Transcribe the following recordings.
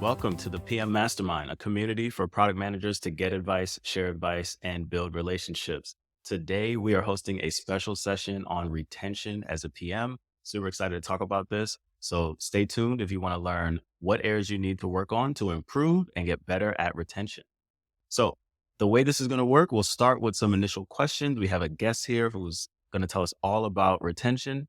Welcome to the PM Mastermind, a community for product managers to get advice, share advice, and build relationships. Today, we are hosting a special session on retention as a PM. Super excited to talk about this. So stay tuned if you want to learn what areas you need to work on to improve and get better at retention. So the way this is going to work, we'll start with some initial questions. We have a guest here who's going to tell us all about retention.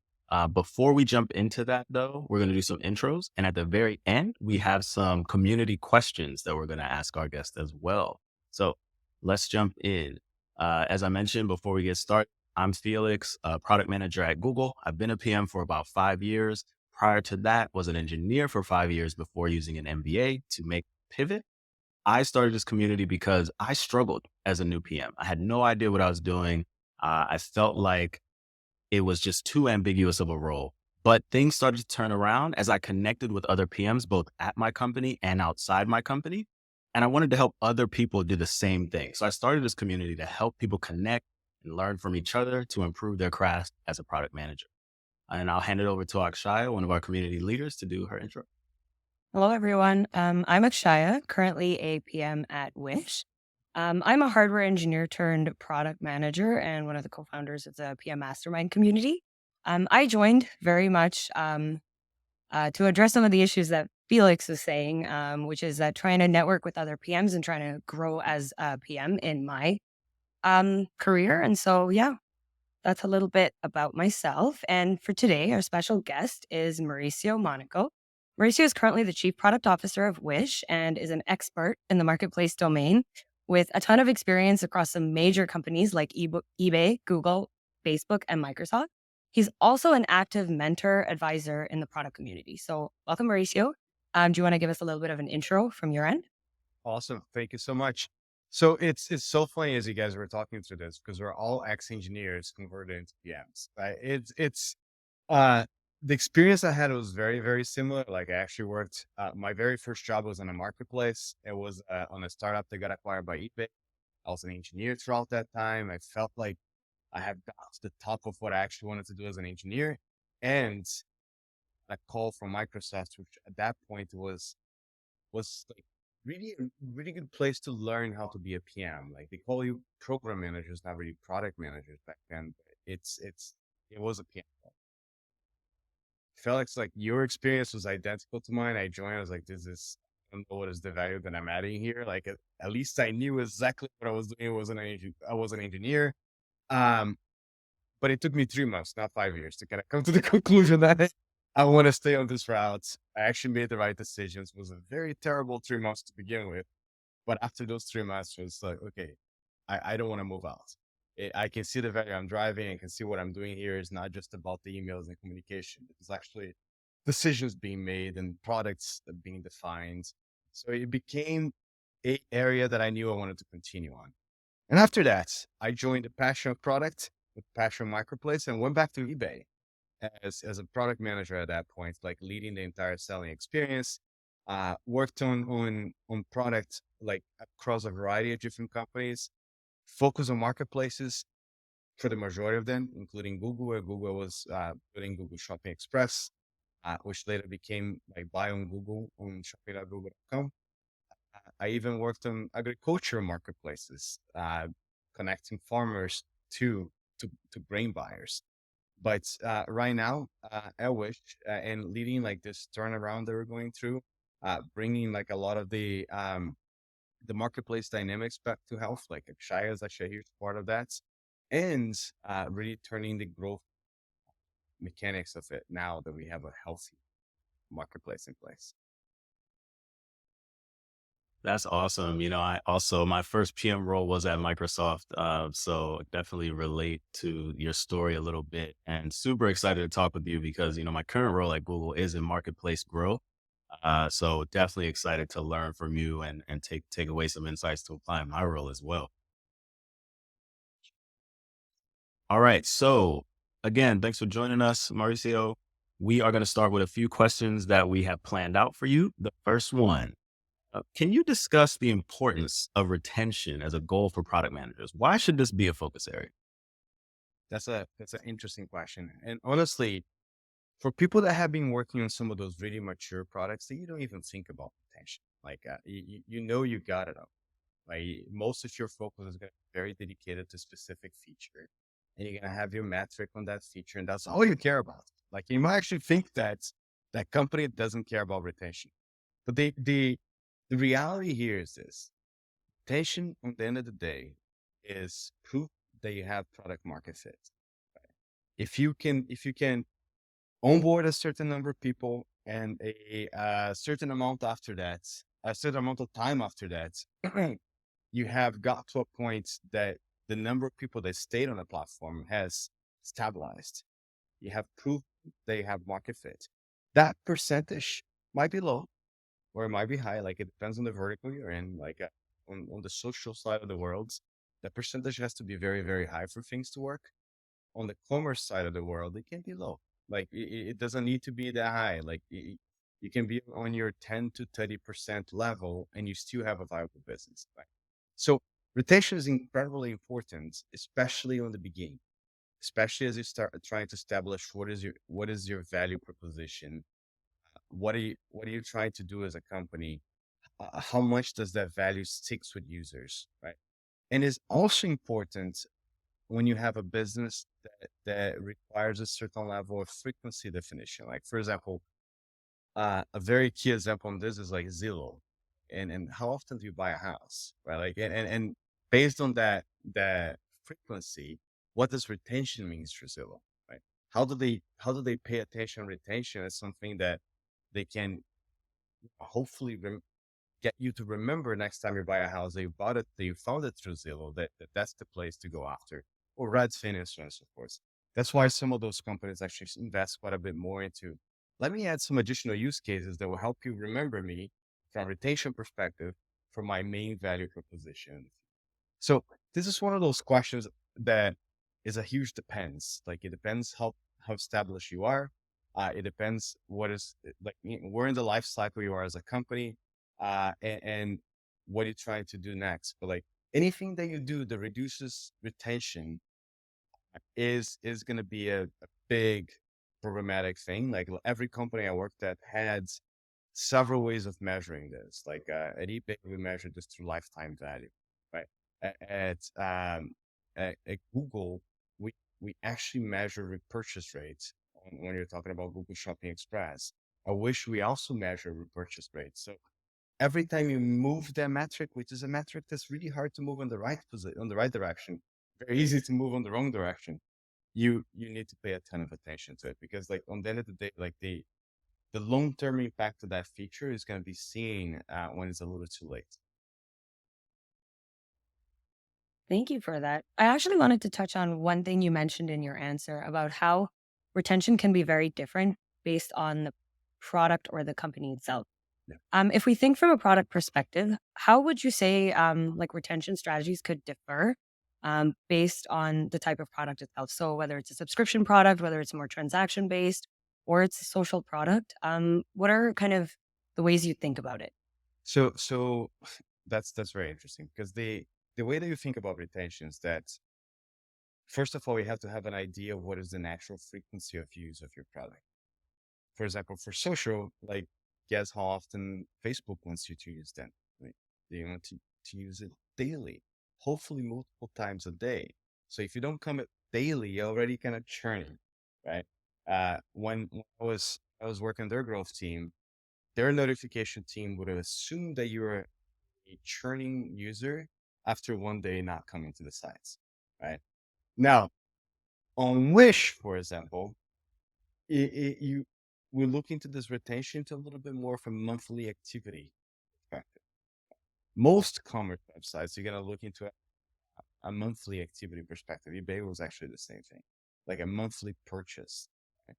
Before we jump into that, though, we're going to do some intros. And at the very end, we have some community questions that we're going to ask our guest as well. So let's jump in. As I mentioned before we get started, I'm Felix, a product manager at Google. I've been a PM for about 5 years. Prior to that, was an engineer for 5 years before using an MBA to make pivot. I started this community because I struggled as a new PM. I had no idea what I was doing. I felt like it was just too ambiguous of a role. But things started to turn around as I connected with other PMs, both at my company and outside my company. And I wanted to help other people do the same thing. So I started this community to help people connect and learn from each other to improve their craft as a product manager. And I'll hand it over to Akshaya, one of our community leaders, to do her intro. Hello, everyone. I'm Akshaya, currently a PM at Wish. I'm a hardware engineer turned product manager and one of the co-founders of the PM Mastermind community. I joined very much to address some of the issues that Felix was saying, which is that trying to network with other PMs and trying to grow as a PM in my career. And so, yeah, that's a little bit about myself. And for today, our special guest is Mauricio Monaco. Mauricio is currently the Chief Product Officer of Wish and is an expert in the marketplace domain with a ton of experience across some major companies like eBay, Google, Facebook, and Microsoft. He's also an active mentor advisor in the product community. So, welcome, Mauricio. Do you want to give us a little bit of an intro from your end? Awesome. Thank you so much. So it's so funny as you guys were talking through this because we're all ex-engineers converted into PMs. Right? Uh the experience I had was very, very similar. Like I actually worked my very first job was in a marketplace. It was on a startup that got acquired by eBay. I was an engineer throughout that time. I felt like I had got to the top of what I actually wanted to do as an engineer. And a call from Microsoft, which at that point was like really a really good place to learn how to be a PM. Like they call you program managers, not really product managers back then. But it was a PM. Felix, like your experience was identical to mine. I joined, I was like, I don't know what is the value that I'm adding here. Like at least I knew exactly what I was doing. I was an engineer. Um, but it took me 3 months, not 5 years, to kind of come to the conclusion that I want to stay on this route. I actually made the right decisions. It was a very terrible 3 months to begin with. But after those 3 months, it was like, okay, I don't want to move out. I can see the value I'm driving. I can see what I'm doing here is not just about the emails and communication. It's actually decisions being made and products that being defined. So it became a area that I knew I wanted to continue on. And after that, I joined a passion product with passion marketplace and went back to eBay as a product manager at that point, like leading the entire selling experience. Worked on products like across a variety of different companies, focus on marketplaces for the majority of them, including Google, where Google was putting Google Shopping Express, which later became like buy on Google on shopping.google.com. I even worked on agriculture marketplaces, connecting farmers to to grain buyers. But right now, I wish and leading like this turnaround that we're going through, bringing like a lot of the marketplace dynamics back to health, like Akshaya is actually a huge part of that, and really turning the growth mechanics of it now that we have a healthy marketplace in place. That's awesome. I also, my first PM role was at Microsoft. So definitely relate to your story a little bit and super excited to talk with you because, my current role at Google is in marketplace growth. So definitely excited to learn from you and take away some insights to apply in my role as well. All right. So again, thanks for joining us, Mauricio. We are going to start with a few questions that we have planned out for you. The first one. Can you discuss the importance of retention as a goal for product managers? Why should this be a focus area? That's an interesting question, and honestly, for people that have been working on some of those really mature products that you don't even think about. retention. Like you got it up. Like most of your focus is going to be very dedicated to specific feature, and you're going to have your metric on that feature, and that's all you care about. Like you might actually think that that company doesn't care about retention, but the reality here is this: retention, on the end of the day, is proof that you have product market fit. If you can onboard a certain number of people and a certain amount after that, a certain amount of time after that, you have got to a point that the number of people that stayed on the platform has stabilized. You have proof they have market fit. That percentage might be low or it might be high. Like it depends on the vertical you're in. Like on the social side of the world, the percentage has to be very, very high for things to work. On the commerce side of the world, it can be low. Like it doesn't need to be that high. Like you can be on your 10 to 30% level and you still have a viable business. Right? So retention is incredibly important, especially on the beginning, especially as you start trying to establish what is your value proposition. What are you trying to do as a company? How much does that value sticks with users, right? And it's also important when you have a business that requires a certain level of frequency definition. Like, for example, a very key example on this is like Zillow. And how often do you buy a house, right? Like, and based on that frequency, what does retention means for Zillow, right? How do they pay attention? Retention is something that they can hopefully get you to remember next time you buy a house that you bought it, that you found it through Zillow, that's the place to go after, or Redfin and so on and so forth. That's why some of those companies actually invest quite a bit more into, let me add some additional use cases that will help you remember me from a retention perspective for my main value proposition. So this is one of those questions that is a huge depends. Like it depends how established you are. It depends what is like where in the life cycle you are as a company, and what you're trying to do next. But like anything that you do that reduces retention is going to be a big problematic thing. Like every company I worked at had several ways of measuring this. Like at eBay, we measure this through lifetime value, right? At Google, we actually measure repurchase rates when you're talking about Google Shopping Express. I wish we also measure repurchase rates. So every time you move that metric, which is a metric that's really hard to move in the right position, on the right direction, very easy to move on the wrong direction, you need to pay a ton of attention to it because like on the end of the day, like the long-term impact of that feature is going to be seen when it's a little too late. Thank you for that. I actually wanted to touch on one thing you mentioned in your answer about how retention can be very different based on the product or the company itself. Yeah. If we think from a product perspective, how would you say like retention strategies could differ based on the type of product itself? So whether it's a subscription product, whether it's more transaction based, or it's a social product, what are kind of the ways you think about it? So that's very interesting because the way that you think about retention is that first of all, you have to have an idea of what is the natural frequency of use of your product. For example, for social, like guess how often Facebook wants you to use them. Right? They want to use it daily, hopefully multiple times a day. So if you don't come it daily, you're already kind of churning, right? When I was working their growth team, their notification team would have assumed that you were a churning user after one day not coming to the sites, right? Now, on Wish, for example, you we look into this retention to a little bit more from monthly activity perspective. Most commerce websites, you're gonna look into a monthly activity perspective. eBay was actually the same thing, like a monthly purchase. Right?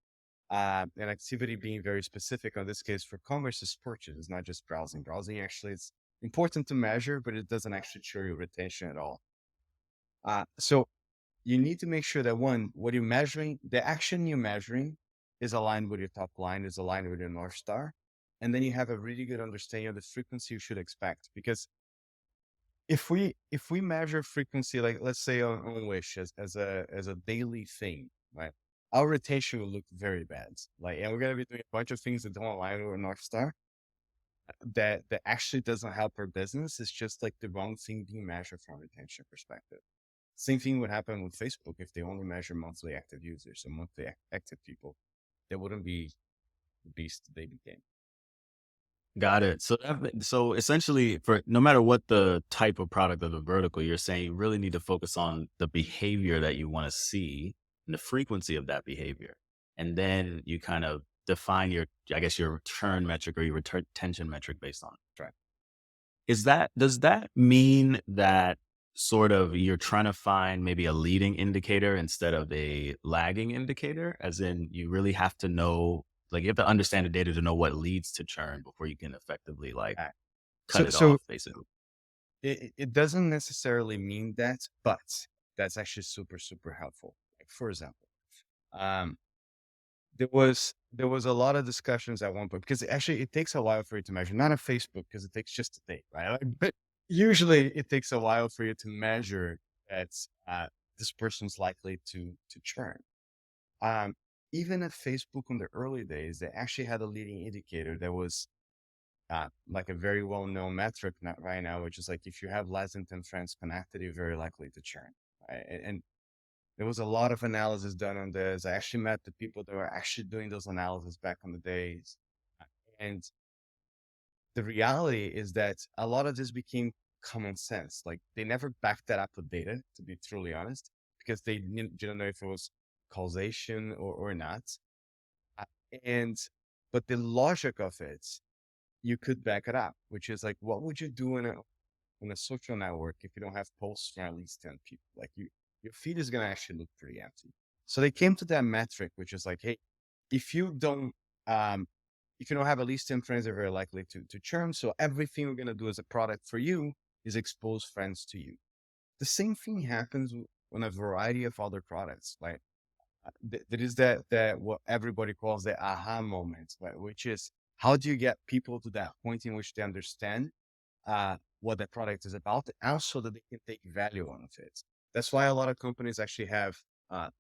And activity being very specific on this case for commerce is purchase. It's not just browsing. Browsing actually is important to measure, but it doesn't actually show you retention at all. So you need to make sure that one, what you're measuring, the action you're measuring is aligned with your top line, is aligned with your North Star. And then you have a really good understanding of the frequency you should expect. Because if we measure frequency, like let's say on Wish as a daily thing, right? Our rotation will look very bad. Like, and we're gonna be doing a bunch of things that don't align with our North Star. that actually doesn't help our business. It's just like the wrong thing being measured from a retention perspective. Same thing would happen with Facebook if they only measure monthly active users or monthly active people. They wouldn't be the beast they became. Got it. So essentially, for no matter what the type of product or the vertical, you're saying you really need to focus on the behavior that you want to see and the frequency of that behavior. And then you kind of define your, I guess, your return metric or your retention metric based on it. Right. Does that mean that sort of you're trying to find maybe a leading indicator instead of a lagging indicator? As in, you really have to know, like, you have to understand the data to know what leads to churn before you can effectively like Uh, cut So it so off, basically. it doesn't necessarily mean that, but that's actually super, super helpful. Like, for example, um, there was a lot of discussions at one point because actually it takes a while for you to measure, not on Facebook because it takes just a day, right? Like, but usually it takes a while for you to measure that this person's likely to churn. Um, Even at Facebook in the early days, they actually had a leading indicator that was like a very well-known metric not right now, which is like if you have less than 10 friends connected, you're very likely to churn. Right? And there was a lot of analysis done on this. I actually met the people that were actually doing those analysis back on the days. And the reality is that a lot of this became common sense. Like they never backed that up with data, to be truly honest, because they didn't know if it was causation or not. Uh, And, but the logic of it, you could back it up, which is like, what would you do in a social network if you don't have posts from at least 10 people? Like your feed is going to actually look pretty empty. So they came to that metric, which is like, hey, if you don't, um, if you don't have at least 10 friends, they're very likely to churn. So everything we're going to do as a product for you is expose friends to you. The same thing happens on a variety of other products. Like there is that what everybody calls the aha moment, right? Which is how do you get people to that point in which they understand what the product is about, and also that they can take value on it. That's why a lot of companies actually have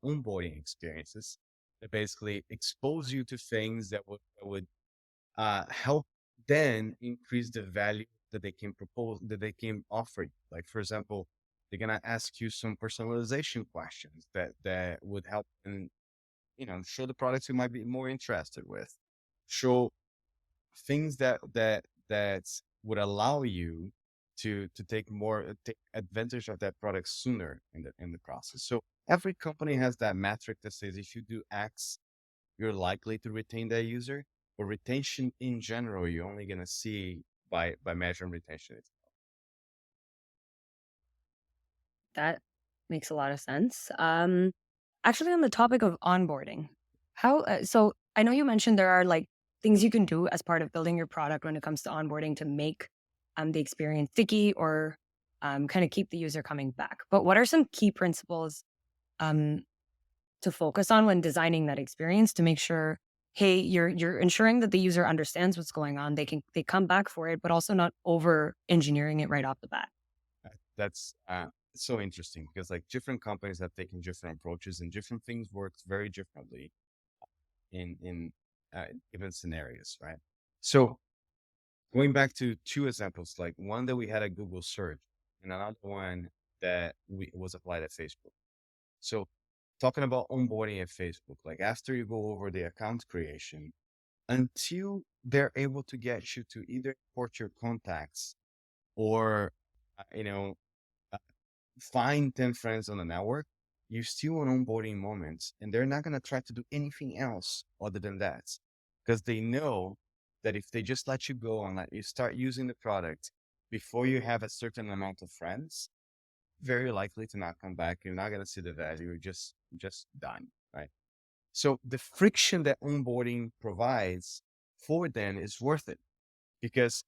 onboarding experiences that basically expose you to things that would help then increase the value that they can propose, that they can offer you. Like for example, they're gonna ask you some personalization questions that would help and show the products you might be more interested with, show things that would allow you to take advantage of that product sooner in the process. So every company has that metric that says if you do X, you're likely to retain that user. But retention in general, you're only gonna see by measuring retention. That makes a lot of sense. Actually, on the topic of onboarding, so I know you mentioned there are like things you can do as part of building your product when it comes to onboarding to make the experience sticky or kind of keep the user coming back. But what are some key principles um, to focus on when designing that experience to make sure, hey, you're ensuring that the user understands what's going on, they come back for it, but also not over engineering it right off the bat. That's so interesting because like different companies have taken different approaches and different things work very differently in given scenarios, right? So going back to two examples, like one that we had at Google search and another one that was applied at Facebook. So talking about onboarding at Facebook, like after you go over the account creation, until they're able to get you to either import your contacts or, uh, you know, uh, find 10 friends on the network, you're still on onboarding moments and they're not going to try to do anything else other than that because they know that if they just let you go and let you start using the product before you have a certain amount of friends, very likely to not come back. You're not going to see the value. You're just done, right? So the friction that onboarding provides for them is worth it because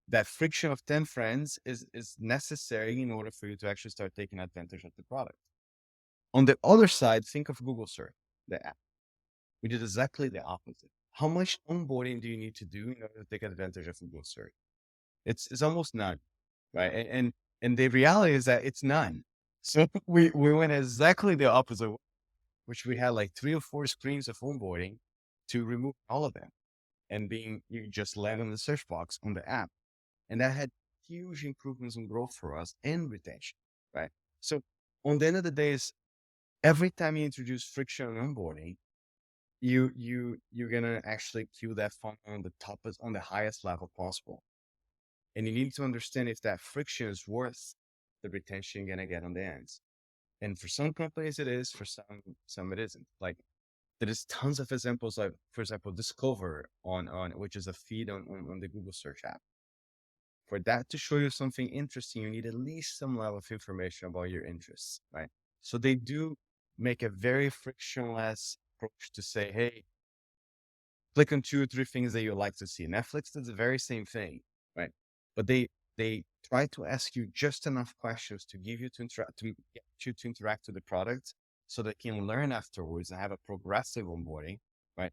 that friction of 10 friends is necessary in order for you to actually start taking advantage of the product. On the other side, think of Google search, the app. We did exactly the opposite. How much onboarding do you need to do in order to take advantage of Google search? It's almost none, right? And the reality is that it's none. So we went exactly the opposite, which we had like 3 or 4 screens of onboarding to remove all of them. and you just land on the search box on the app. And that had huge improvements in growth for us and retention, right? So on the end of the day is every time you introduce friction on onboarding, you're gonna actually queue that funnel on the highest level possible. And you need to understand if that friction is worth the retention you're gonna get on the ends. And for some companies it is, for some it isn't. Like there is tons of examples, like for example, Discover on which is a feed on the Google search app. For that to show you something interesting, you need at least some level of information about your interests, right? So they do make a very frictionless approach to say, hey, click on 2 or 3 things that you like to see. Netflix does the very same thing, right? But they try to ask you just enough questions to give you to get you to interact with the product so they can learn afterwards and have a progressive onboarding, right?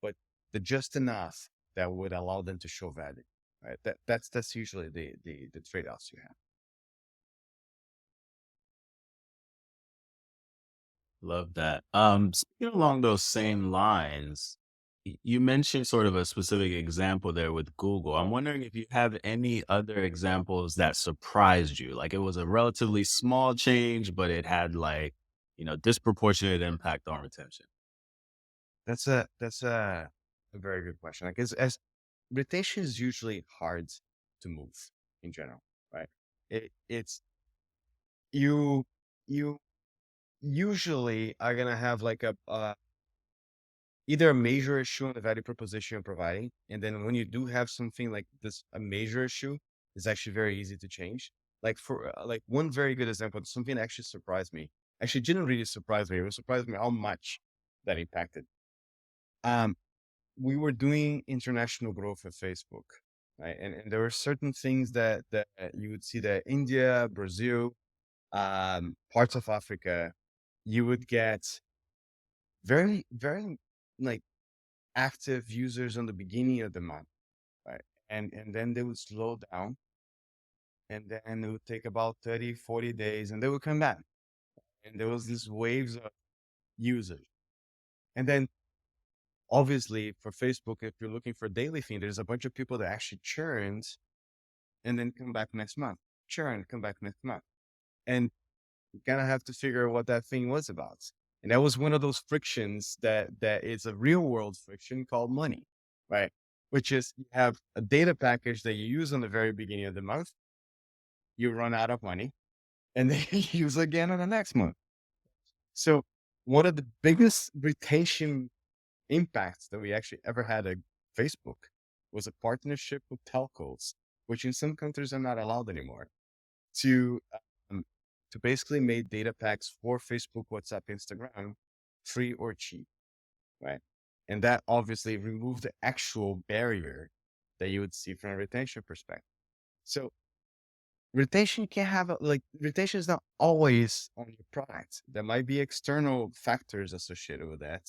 But the just enough that would allow them to show value, right? That's usually the trade-offs you have. Love that. Speaking along those same lines, you mentioned sort of a specific example there with Google. I'm wondering if you have any other examples that surprised you. Like it was a relatively small change, but it had like, disproportionate impact on retention. That's a very good question. Like as retention is usually hard to move in general, right? It's you you usually are gonna have like either a major issue on the value proposition you're providing, and then when you do have something like this, a major issue, it's actually very easy to change. Like for like one very good example, something that actually surprised me. Actually, didn't really surprise me. It was surprised me how much that impacted. Um, we were doing international growth at Facebook, right? And there were certain things that you would see that India, Brazil, parts of Africa, you would get very, very like active users on the beginning of the month, right? And then they would slow down, and then it would take about 30, 40 days and they would come back. And there was these waves of users. And then obviously for Facebook, if you're looking for daily thing, there's a bunch of people that actually churned and then come back next month. Churn, come back next month. And you kind of have to figure out what that thing was about. And that was one of those frictions that is a real world friction called money, right? Which is you have a data package that you use on the very beginning of the month, you run out of money, and then you use again on the next month. So one of the biggest retention impacts that we actually ever had at Facebook was a partnership with telcos, which in some countries are not allowed anymore, to um, to basically make data packs for Facebook, WhatsApp, Instagram free or cheap, right? And that obviously removed the actual barrier that you would see from a retention perspective. So retention can have retention is not always on your product. There might be external factors associated with that.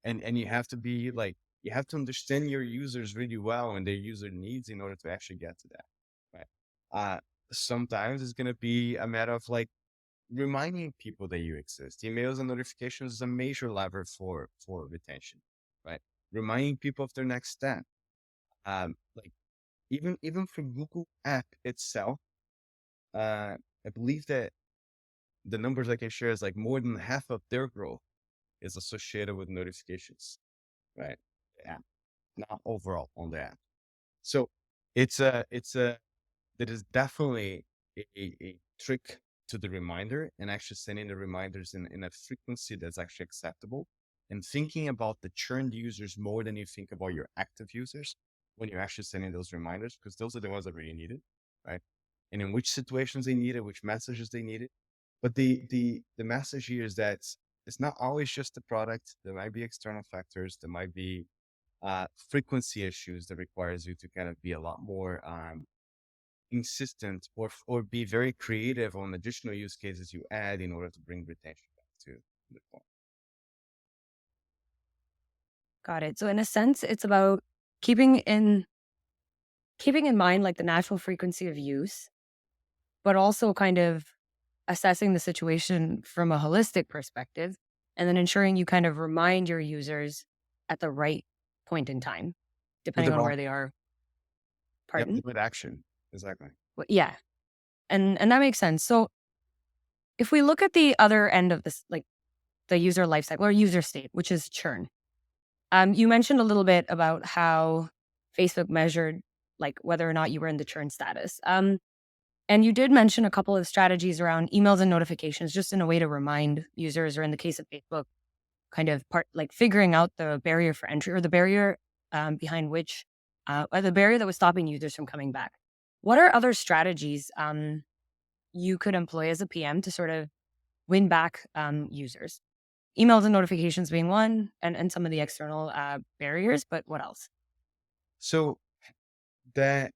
And you have to be like, you have to understand your users really well and their user needs in order to actually get to that. Right. Sometimes it's gonna be a matter of like reminding people that you exist. Emails and notifications is a major lever for retention, right? Reminding people of their next step. Like even for Google app itself, I believe that the numbers I can share is like more than half of their growth is associated with notifications, right? Yeah, not overall on the app. So it's a there is definitely a trick to the reminder and actually sending the reminders in a frequency that's actually acceptable and thinking about the churned users more than you think about your active users when you're actually sending those reminders, because those are the ones that really need it, right? And in which situations they need it, which messages they need it. But the message here is that it's not always just the product. There might be external factors. There might be frequency issues that requires you to kind of be a lot more insistent or be very creative on additional use cases you add in order to bring retention back to the point. Got it. So in a sense, it's about keeping in keeping in mind like the natural frequency of use, but also kind of assessing the situation from a holistic perspective and then ensuring you kind of remind your users at the right point in time. With depending the on block. where they are. Yep. Pardon? With action. Exactly. Yeah, and that makes sense. So if we look at the other end of this, like the user lifecycle or user state, which is churn. You mentioned a little bit about how Facebook measured like whether or not you were in the churn status. And you did mention a couple of strategies around emails and notifications, just in a way to remind users, or in the case of Facebook, kind of part like figuring out the barrier for entry or the barrier behind which, or the barrier that was stopping users from coming back. What are other strategies you could employ as a PM to sort of win back users? Emails and notifications being one, and some of the external barriers, but what else? So that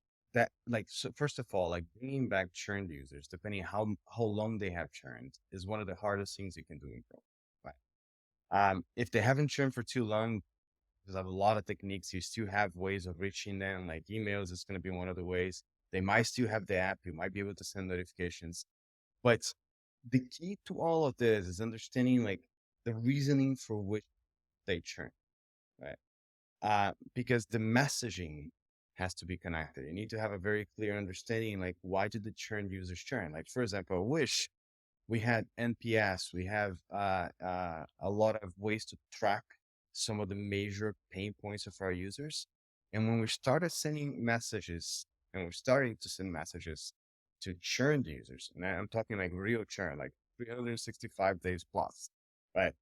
so first of all, like bringing back churned users, depending how long they have churned, is one of the hardest things you can do in Pro. Right. If they haven't churned for too long, there's a lot of techniques. You still have ways of reaching them, like emails is going to be one of the ways. They might still have the app. You might be able to send notifications. But the key to all of this is understanding like the reasoning for which they churn, right? Because the messaging has to be connected. You need to have a very clear understanding, like why did the churn users churn? Like for example, Wish, we had NPS, we have a lot of ways to track some of the major pain points of our users. And when we started sending messages, and we're starting to send messages to churned users, and I'm talking like real churn, like 365 days plus, right?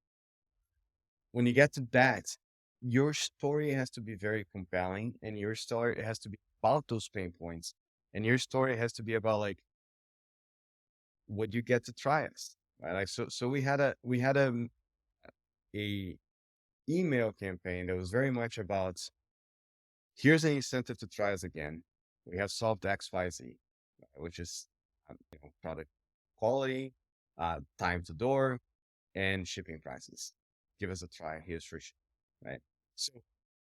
When you get to that, your story has to be very compelling, and your story has to be about those pain points, and your story has to be about like what you get to try us, right? Like so we had a email campaign that was very much about here's an incentive to try us again. We have solved XYZ, which is product quality, time to door, and shipping prices. Give us a try. Here's free shipping, right? So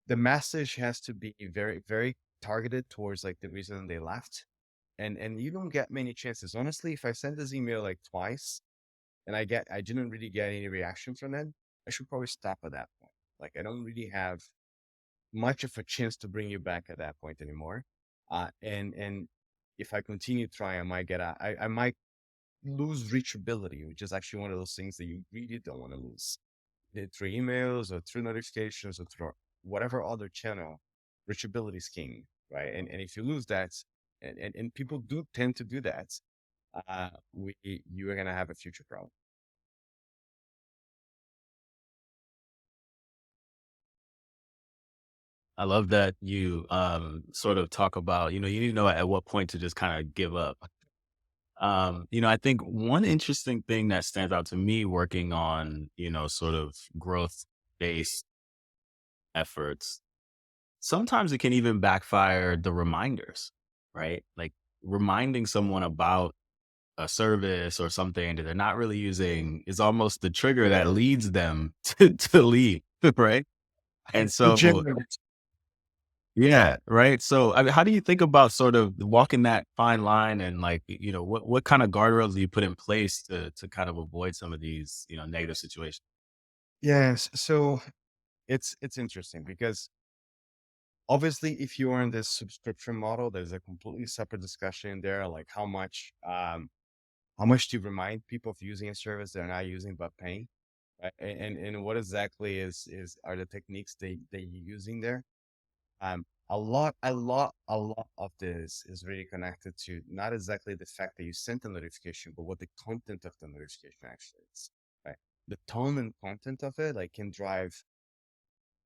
the message has to be very, very targeted towards like the reason they left. And you don't get many chances. Honestly, if I send this email like twice and I didn't really get any reaction from them, I should probably stop at that point. Like I don't really have much of a chance to bring you back at that point anymore. And if I continue trying, I might lose reachability, which is actually one of those things that you really don't want to lose. Through emails or through notifications or through whatever other channel, reachability is king, right? And if you lose that, and people do tend to do that, you are gonna have a future problem. I love that you sort of talk about, you need to know at what point to just kind of give up. I think one interesting thing that stands out to me working on, sort of growth based efforts, sometimes it can even backfire the reminders, right? Like reminding someone about a service or something that they're not really using is almost the trigger that leads them to leave, right? And so, Legitimate. yeah, right. So, I mean, how do you think about sort of walking that fine line and like, what kind of guardrails do you put in place to kind of avoid some of these, negative situations? Yes. So it's interesting because obviously if you are in this subscription model, there's a completely separate discussion there, like how much to remind people of using a service they're not using but paying, right? And what exactly is are the techniques they you're using there? A lot of this is really connected to not exactly the fact that you sent a notification, but what the content of the notification actually is, right? The tone and content of it, like, can drive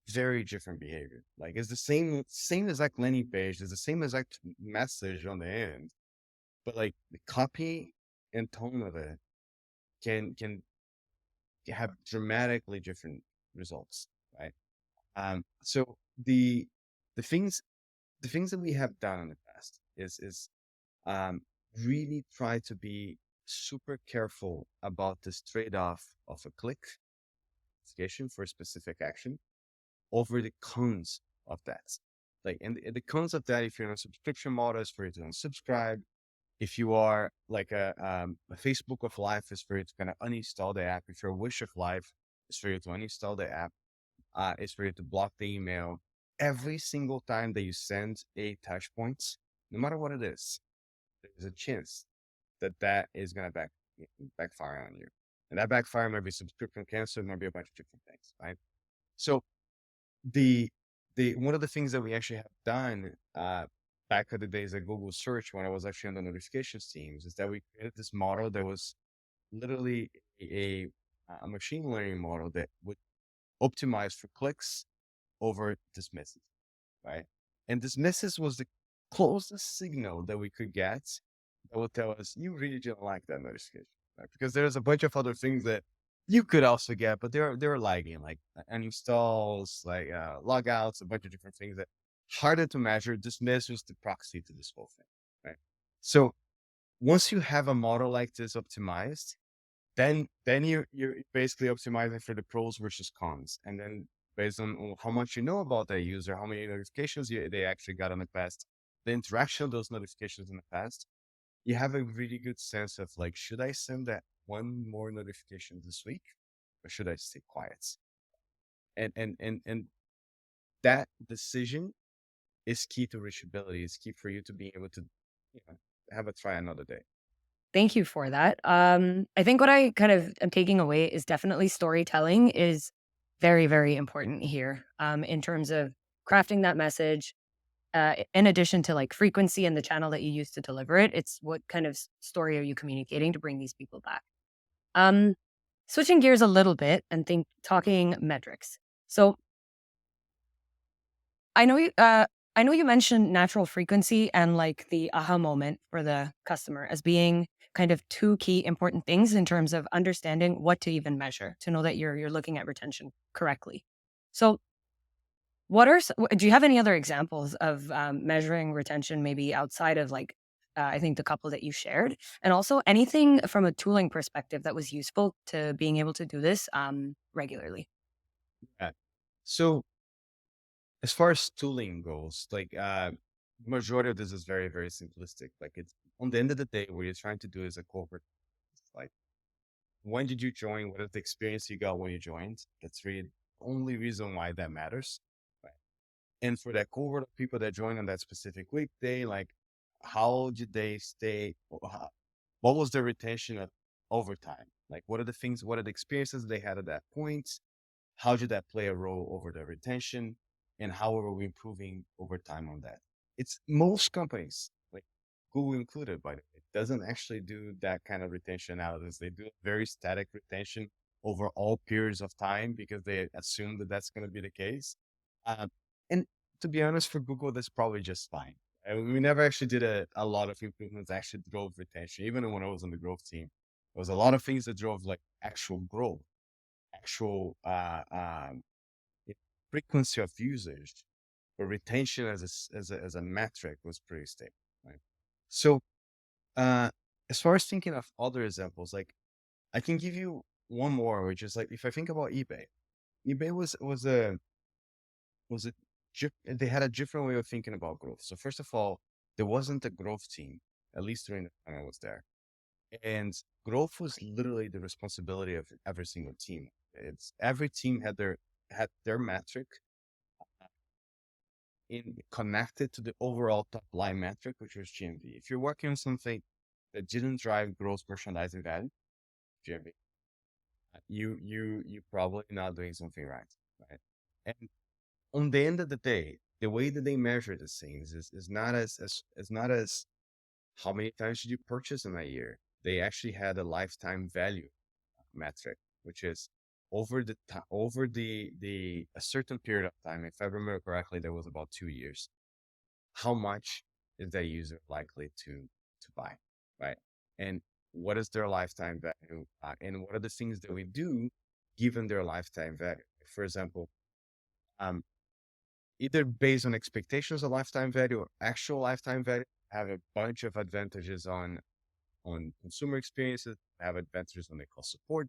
very different behavior. Like, it's the same exact landing page, there's the same exact message on the end, but like the copy and tone of it can have dramatically different results, right? So the things the things that we have done in the past is um, really try to be super careful about this trade-off of a click notification for a specific action over the cons of that. Like, and the cons of that, if you're on a subscription model, is for you to unsubscribe. If you are like a Facebook of Life, is for you to kind of uninstall the app. If you're a Wish of Life, it's for you to uninstall the app. It's for you to block the email. every single time that you send a touch point, no matter what it is, there's a chance that that is going to backfire on you. And that backfire might be subscription cancel, might be a bunch of different things, right? So the one of the things that we actually have done back in the days at Google Search when I was actually on the notifications teams is that we created this model that was literally a, a machine learning model that would optimize for clicks over dismisses, right? And dismisses was the closest signal that we could get that would tell us you really didn't like that notification, right? Because there's a bunch of other things that you could also get, but they're lagging, like uninstalls, like logouts, a bunch of different things that harder to measure. Dismiss was the proxy to this whole thing, right? So once you have a model like this optimized, then you're basically optimizing for the pros versus cons, and then based on how much you know about that user, how many notifications they actually got in the past, the interaction of those notifications in the past, you have a really good sense of like, should I send that one more notification this week, or should I stay quiet? And that decision is key to reachability. It's key for you to be able to, you know, have a try another day. Thank you for that. I think what I kind of am taking away is definitely storytelling is very, very important here, in terms of crafting that message. In addition to like frequency and the channel that you use to deliver it, it's what kind of story are you communicating to bring these people back? Um, Switching gears a little bit and talking metrics. So I know you mentioned natural frequency and like the aha moment for the customer as being kind of two key important things in terms of understanding what to even measure to know that you're looking at retention correctly. So, do you have any other examples of measuring retention, maybe outside of like I think the couple that you shared, and also anything from a tooling perspective that was useful to being able to do this regularly? Yeah. So as far as tooling goes, like majority of this is very, very simplistic. Like it's on the end of the day, what you're trying to do is a corporate, like when did you join? What is the experience you got when you joined? That's really the only reason why that matters. Right. And for that cohort of people that joined on that specific weekday, like how did they stay? What was their retention of over time? Like what are the things, what are the experiences they had at that point? How did that play a role over the retention? And how are we improving over time on that? It's most companies, like Google included, by the way, doesn't actually do that kind of retention analysis. They do very static retention over all periods of time because they assume that that's going to be the case. Um, and to be honest, for Google, that's probably just fine. We never actually did a lot of improvements that actually drove retention. Even when I was on the growth team, there was a lot of things that drove like actual growth, actual frequency of usage, but retention as a metric was pretty stable, right? So uh, as far as thinking of other examples, like I can give you one more, which is like if I think about eBay, eBay was a they had a different way of thinking about growth. So first of all, there wasn't a growth team, at least during the time I was there. And growth was literally the responsibility of every single team. It's every team had their metric in connected to the overall top line metric, which was GMV. If you're working on something that didn't drive gross merchandising value, GMV, you probably not doing something right, right? And on the end of the day, the way that they measure these things is not as not as how many times did you purchase in a year. They actually had a lifetime value metric, which is over the a certain period of time. If I remember correctly, that was about 2 years. How much is that user likely to buy, right? And what is their lifetime value? And what are the things that we do given their lifetime value? For example, um, either based on expectations of lifetime value or actual lifetime value, have a bunch of advantages on consumer experiences, have advantages on the cost support,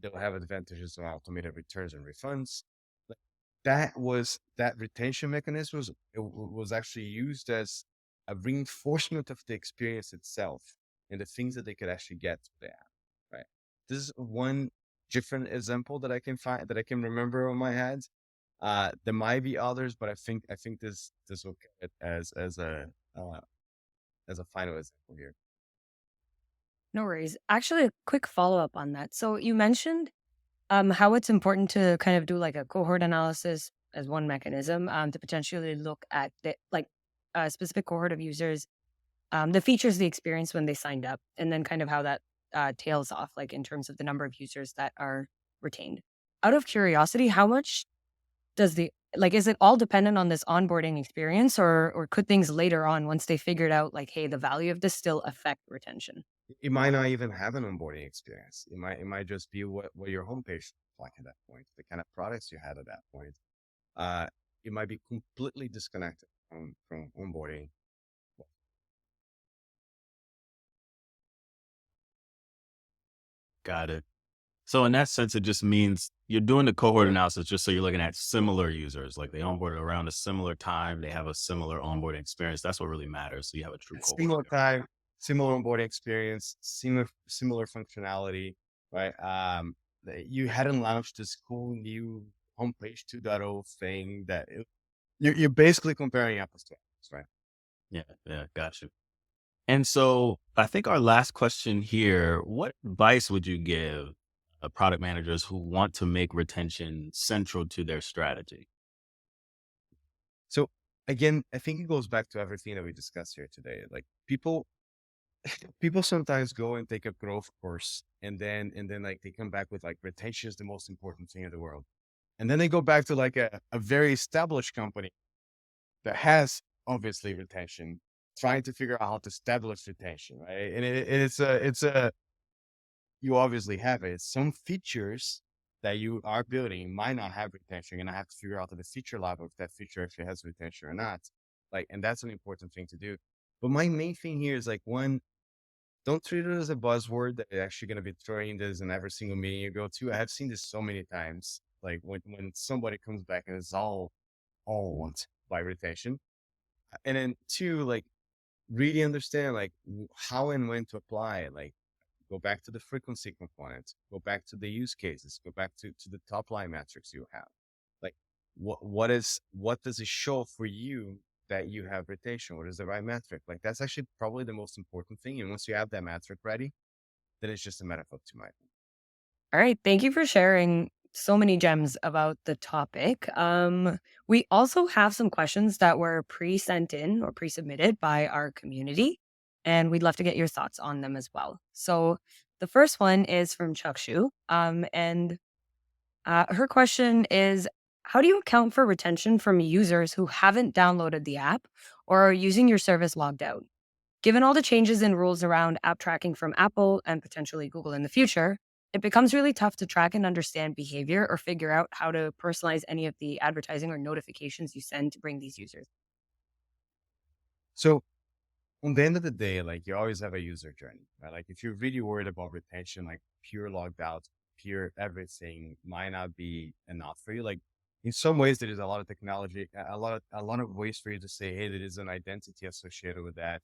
they'll have advantages on automated returns and refunds. Like that retention mechanism was actually used as a reinforcement of the experience itself and the things that they could actually get to the app. Right. This is one different example that I can find that I can remember on my head. There might be others, but I think this will count uh, as a final example here. No worries. Actually, a quick follow-up on that. So you mentioned how it's important to kind of do like a cohort analysis as one mechanism to potentially look at the like a specific cohort of users, the features they experienced when they signed up, and then kind of how that tails off, like in terms of the number of users that are retained. Out of curiosity, how much does the like is it all dependent on this onboarding experience, or could things later on once they figured out like, hey, the value of this still affect retention? It might not even have an onboarding experience. It might just be what your homepage looked like at that point, the kind of products you had at that point. Uh, it might be completely disconnected from onboarding. Got it. So in that sense, it just means you're doing the cohort analysis just so you're looking at similar users, like they onboarded around a similar time, they have a similar onboarding experience. That's what really matters. So you have a true cohort Similar there. time, similar onboarding experience, similar functionality, right? You hadn't launched this cool new homepage 2.0 thing you're basically comparing apples to apples, right? Yeah, yeah, got you. And so I think our last question here, what advice would you give product managers who want to make retention central to their strategy? So again, I think it goes back to everything that we discussed here today. Like people sometimes go and take a growth course and then like they come back with like retention is the most important thing in the world. And then they go back to like a very established company that has obviously retention, trying to figure out how to establish retention, right? And it's a you obviously have it. Some features that you are building might not have retention. You're gonna have to figure out at the feature level if that feature actually has retention or not. Like, and that's an important thing to do. But my main thing here is like one, don't treat it as a buzzword that you're actually gonna be throwing this in every single meeting you go to. I have seen this so many times. Like when somebody comes back and it's all want by retention. And then two, like really understand like how and when to apply it. Like go back to the frequency component, go back to the use cases, go back to the top line metrics you have. Like what does it show for you that you have retention? What is the right metric? Like that's actually probably the most important thing. And once you have that metric ready, then it's just a matter of optimizing. All right. Thank you for sharing so many gems about the topic. We also have some questions that were pre sent in or pre submitted by our community, and we'd love to get your thoughts on them as well. So the first one is from Chuckshu. And her question is, how do you account for retention from users who haven't downloaded the app or are using your service logged out? Given all the changes in rules around app tracking from Apple and potentially Google in the future, it becomes really tough to track and understand behavior or figure out how to personalize any of the advertising or notifications you send to bring these users. So on the end of the day, like you always have a user journey, right? Like if you're really worried about retention, like pure logged out, pure everything might not be enough for you. Like in some ways, there is a lot of technology, a lot of ways for you to say, hey, there is an identity associated with that.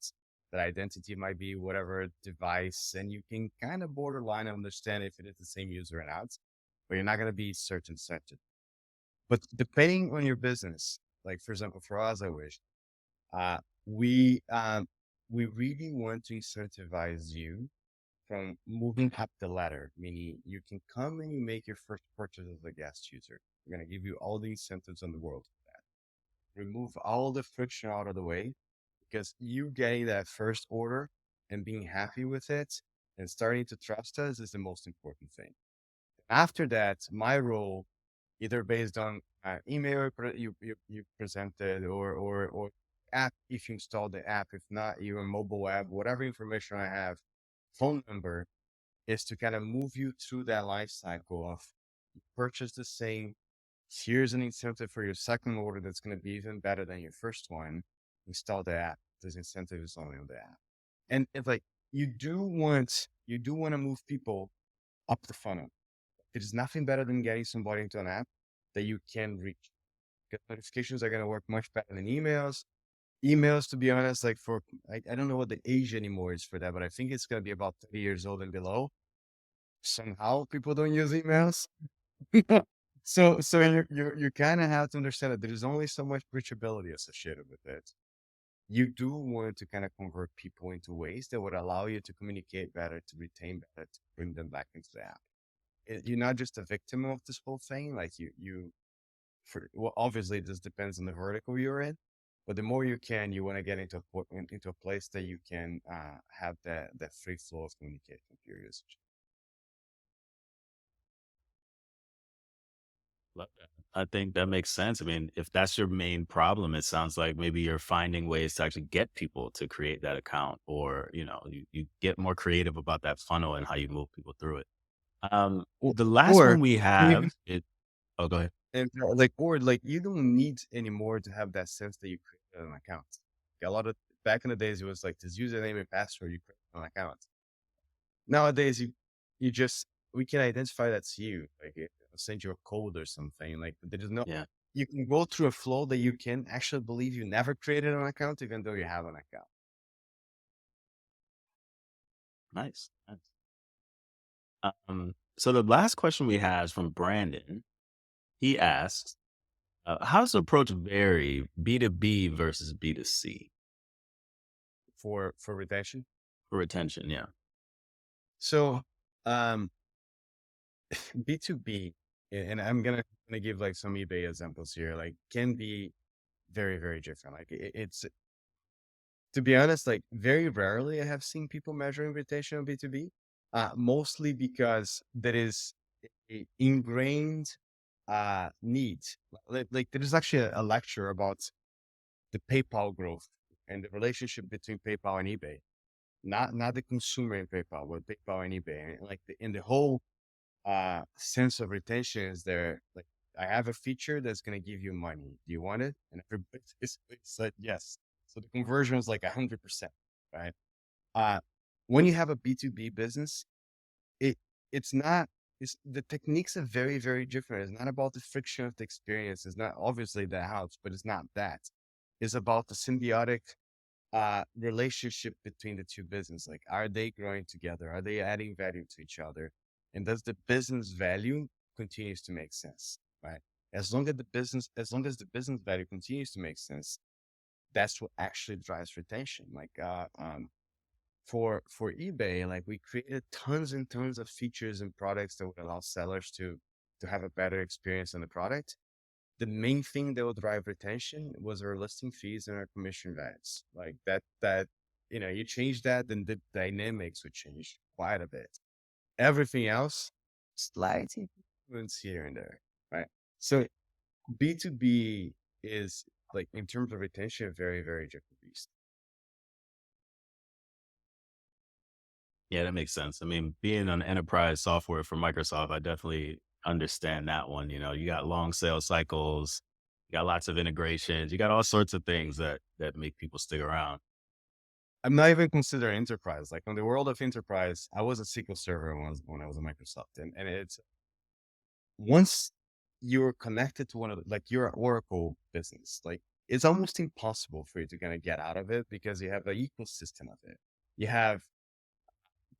That identity might be whatever device, and you can kind of borderline understand if it is the same user or not, but you're not going to be certain. But depending on your business, like for example, for us, I wish uh, we um, we really want to incentivize you from moving up the ladder, meaning you can come and you make your first purchase as a guest user. We're going to give you all the incentives in the world for that. Remove all the friction out of the way because you getting that first order and being happy with it and starting to trust us is the most important thing. After that, my role, either based on email you presented or app, if you install the app, if not, your mobile app, whatever information I have, phone number, is to kind of move you through that life cycle of purchase the same. Here's an incentive for your second order that's going to be even better than your first one. Install the app. This incentive is only on the app. And it's like you do want to move people up the funnel. It is nothing better than getting somebody into an app that you can reach. Because notifications are going to work much better than emails. Emails, to be honest, like I don't know what the age anymore is for that, but I think it's going to be about 30 years old and below. Somehow people don't use emails. So you kind of have to understand that there is only so much reachability associated with it. You do want to kind of convert people into ways that would allow you to communicate better, to retain better, to bring them back into the app. You're not just a victim of this whole thing. Like well, obviously this depends on the vertical you're in, but the more you can, you want to get into into a place that you can have that free flow of communication with your users. Love that. I think that makes sense. I mean, if that's your main problem, it sounds like maybe you're finding ways to actually get people to create that account, or, you get more creative about that funnel and how you move people through it. Or, The last or one we have even it oh, go ahead. like you don't need anymore to have that sense that you created an account. Like, a lot of back in the days, it was like this username and password you create an account. Nowadays, you just we can identify that's you. Like send you a code or something. Like there is no Yeah. you can go through a flow that you can actually believe you never created an account, even though you have an account. Nice. Nice. So the last question we have is from Brandon. He asks, how does the approach vary B2B versus B2C For retention. for retention? Yeah. So um B2B, and I'm gonna give like some eBay examples here, like can be very, very different. Like it's to be honest, like very rarely I have seen people measuring retention on B2B. Mostly because there is a ingrained need. Like there is actually a lecture about the PayPal growth and the relationship between PayPal and eBay. Not the consumer in PayPal, but PayPal and eBay. And like in the whole sense of retention is there, like I have a feature that's going to give you money. Do you want it? And everybody basically said yes. So the conversion is like 100%, right? Uh, when you have a B2B business, it it's not, the techniques are very, very different. It's not about the friction of the experience. It's not, obviously that helps, but it's not that. It's about the symbiotic relationship between the two business. Like, are they growing together? Are they adding value to each other? And does the business value continues to make sense? Right. As long as the business value continues to make sense, that's what actually drives retention. Like for eBay, like we created tons and tons of features and products that would allow sellers to have a better experience on the product. The main thing that would drive retention was our listing fees and our commission values. Like that, you change that, then the dynamics would change quite a bit. Everything else, slight influence here and there, right? So B2B is, like, in terms of retention, a very, very different beast. Yeah, that makes sense. I mean, being an enterprise software for Microsoft, I definitely understand that one. You got long sales cycles, you got lots of integrations, you got all sorts of things that make people stick around. I'm not even considering enterprise. Like, on the world of enterprise, I was a SQL server when I was at Microsoft, and it's once you're connected to one of the, like you're an Oracle business, like it's almost impossible for you to kind of get out of it because you have the ecosystem of it. You have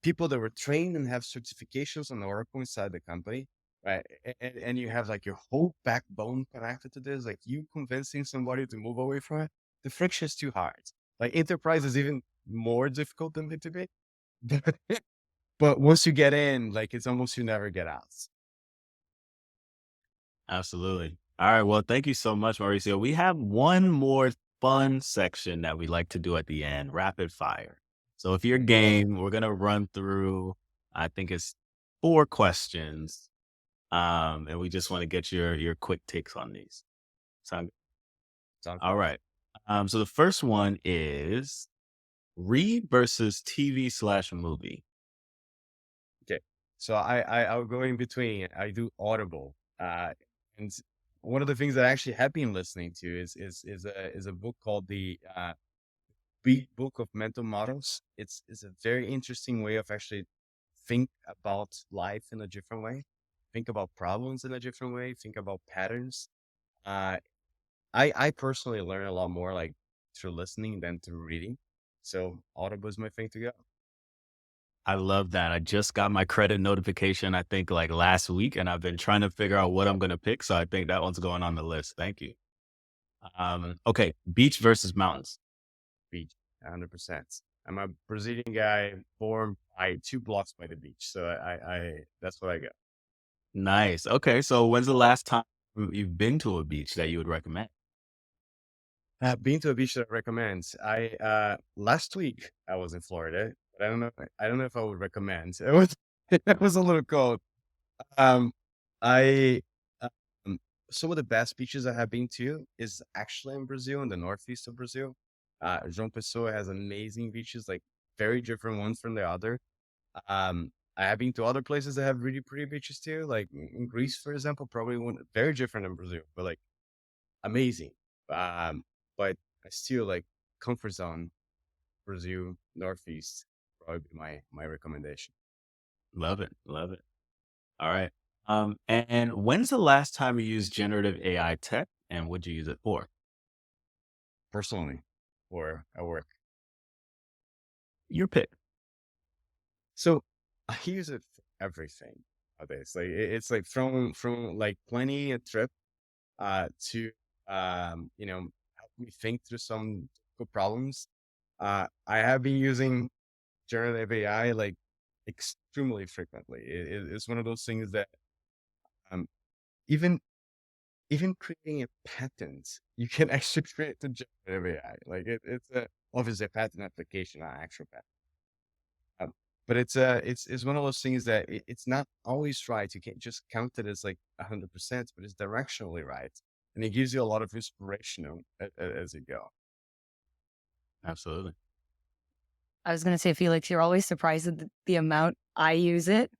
people that were trained and have certifications on Oracle inside the company, right? And you have like your whole backbone connected to this. Like, you convincing somebody to move away from it, the friction is too hard. Like, enterprise is even more difficult than B2B. But, but once you get in, like it's almost you never get out. Absolutely. All right. Well, thank you so much, Mauricio. We have one more fun section that we like to do at the end, rapid fire. So if you're game, we're gonna run through, I think it's 4 questions. And we just want to get your quick takes on these. Sound Sounds all good. right. So the first one is read versus TV/movie. Okay. So I'll go in between. I do Audible. And one of the things that I actually have been listening to is a book called the Big Book of Mental Models. It's a very interesting way of actually think about life in a different way, think about problems in a different way, think about patterns. Uh, I personally learn a lot more like through listening than through reading. So Audible is my thing to go. I love that. I just got my credit notification, I think like last week, and I've been trying to figure out what I'm going to pick. So I think that one's going on the list. Thank you. Okay. Beach versus mountains. Beach, 100%. I'm a Brazilian guy born by 2 blocks by the beach. So that's what I got. Nice. Okay. So when's the last time you've been to a beach that you would recommend? Been to a beach that I recommend. Last week I was in Florida, but I don't know if I would recommend. It was it was a little cold. Um, I um, some of the best beaches I have been to is actually in Brazil, in the northeast of Brazil. João Pessoa has amazing beaches, like very different ones from the other. I have been to other places that have really pretty beaches too, like in Greece, for example, probably one very different than Brazil, but like amazing. Um, but I still like comfort zone, Brazil, northeast, probably be my recommendation. Love it. Love it. All right. And when's the last time you used generative AI tech and what'd you use it for? Personally, or at work. Your pick. So I use it for everything nowadays. Like it's like from like planning a trip to help me think through some difficult problems. I have been using generative AI like extremely frequently. It's one of those things that um even even creating a patent, you can actually create the generative AI. Like it's obviously a patent application, not actual patent. Um, but it's one of those things that it's not always right. You can't just count it as like 100%, but it's directionally right, and it gives you a lot of inspiration as you go. Absolutely. I was gonna say, Felix, you're always surprised at the amount I use it.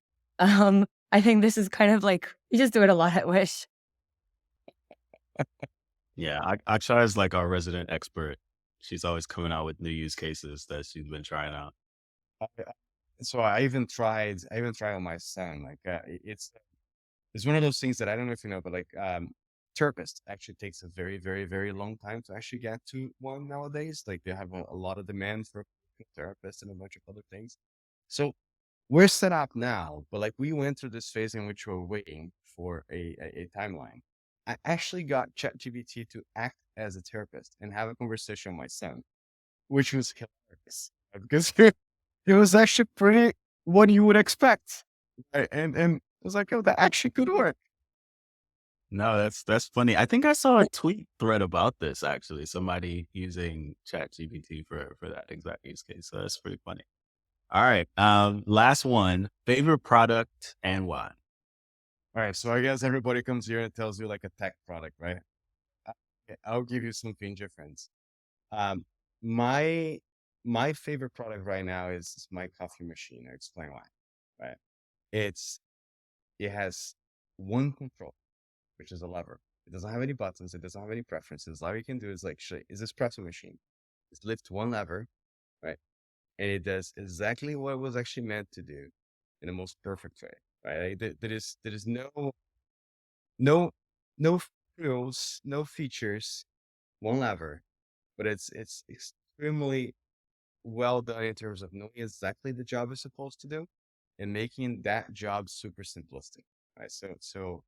I think this is kind of like you just do it a lot at Wish. Yeah. Akshay is like our resident expert. She's always coming out with new use cases that she's been trying out. I- So I even tried on my son. Like it's one of those things that I don't know if you know, but like therapist actually takes a very, very, very long time to actually get to one nowadays. Like they have a lot of demand for a therapist and a bunch of other things. So we're set up now, but like we went through this phase in which we're waiting for a timeline. I actually got ChatGPT to act as a therapist and have a conversation with my son, which was hilarious because it was actually pretty what you would expect. And it was like, oh, that actually could work. No, that's funny. I think I saw a tweet thread about this actually. Somebody using Chat GPT for that exact use case. So that's pretty funny. All right. Last one. Favorite product and why? All right, so I guess everybody comes here and tells you like a tech product, right? I'll give you something different. Um, my my favorite product right now is my coffee machine. I'll explain why. Right? It's it has one control, which is a lever. It doesn't have any buttons. It doesn't have any preferences. All you can do is like, is this espresso machine. Just lift one lever, right? And it does exactly what it was actually meant to do in the most perfect way, right? Like, there is no no frills, no features, one lever, but it's extremely well done in terms of knowing exactly the job is supposed to do and making that job super simplistic, right? So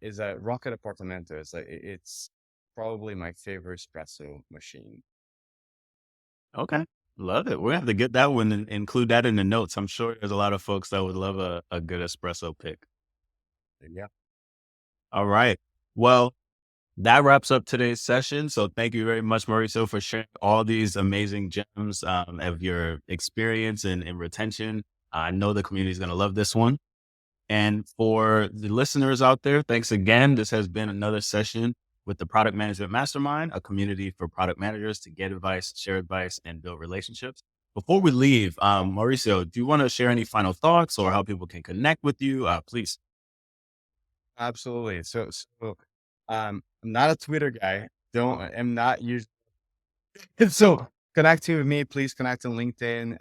is a Rocket Apartamento. It's like it's probably my favorite espresso machine. Okay. Love it. We'll have to get that one and include that in the notes. I'm sure there's a lot of folks that would love a good espresso pick. Yeah. All right. Well, that wraps up today's session. So thank you very much, Mauricio, for sharing all these amazing gems of your experience and retention. I know the community is going to love this one. And for the listeners out there, thanks again. This has been another session with the Product Management Mastermind, a community for product managers to get advice, share advice, and build relationships. Before we leave, Mauricio, do you want to share any final thoughts or how people can connect with you? Please. Absolutely. I'm not a Twitter guy. Don't am not usually so connecting with me, please connect on LinkedIn.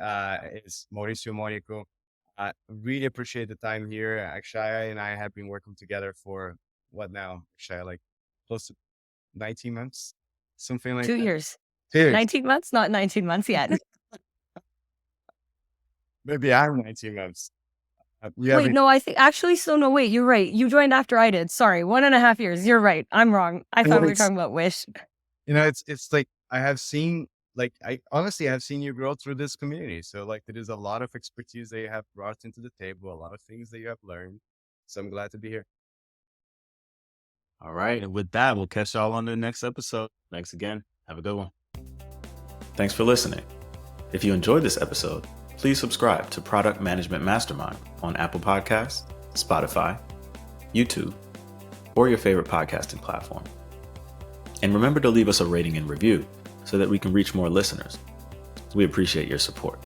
It's Mauricio Morico. Really appreciate the time here. Akshaya and I have been working together for what now? Akshaya, like close to 19 months, something like 2 that. years. Cheers. 19 months? Not 19 months yet. maybe I'm 19 months. You Wait, haven't, no, I think actually, so no, wait, you're right. You joined after I did. Sorry, 1.5 years. You're right. I'm wrong. I thought we were it's, talking about Wish. it's like I have seen, like, I honestly have seen you grow through this community. So like, there is a lot of expertise that you have brought into the table, a lot of things that you have learned. So I'm glad to be here. All right. And with that, we'll catch y'all on the next episode. Thanks again. Have a good one. Thanks for listening. If you enjoyed this episode, please subscribe to Product Management Mastermind on Apple Podcasts, Spotify, YouTube, or your favorite podcasting platform. And remember to leave us a rating and review so that we can reach more listeners. We appreciate your support.